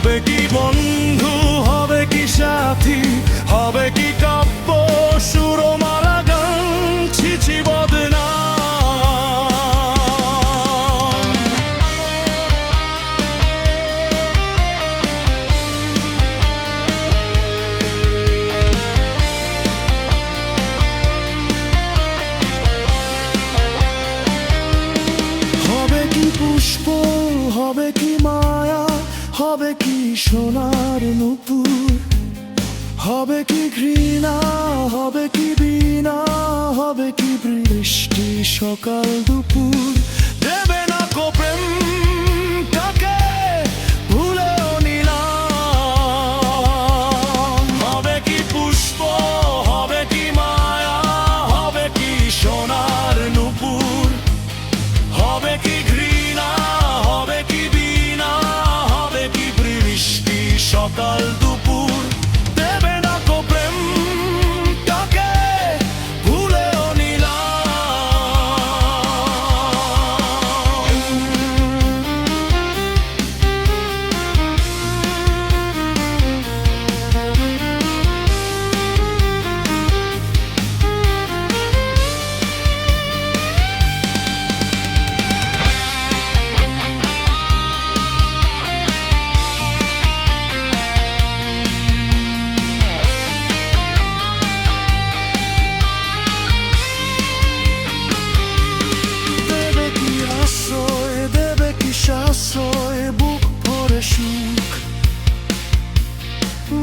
হবে কি বন্ধু, হবে কি সাথী, হবে কি কাব্য সুরমালা গান, ছিছি বদনাম। হবে কি পুষ্প, হবে কি মায়া, হবে কি সোনার নূপুর, হবে কি ঘৃণা, হবে কি বীণা, হবে কি বৃষ্টি সকাল দুপুর। দেবে না কো প্রেমটাকে ভুলেও নিলাম। হবে কি পুষ্প, হবে কি মায়া, হবে কি সোনার নূপুর, হবে কি ঘৃণা, হবে কি বীণা, হবে কি বৃষ্টি সকাল দুপুর। দেবে না কো প্রেমটাকে ভুলেও আশ্রয়, বুক ভরে সুখ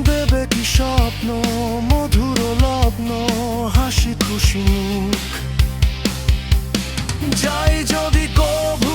দেবে কি স্বপ্ন, মধুর লগ্ন, হাসি খুশি মুখ। যাই যদি কভু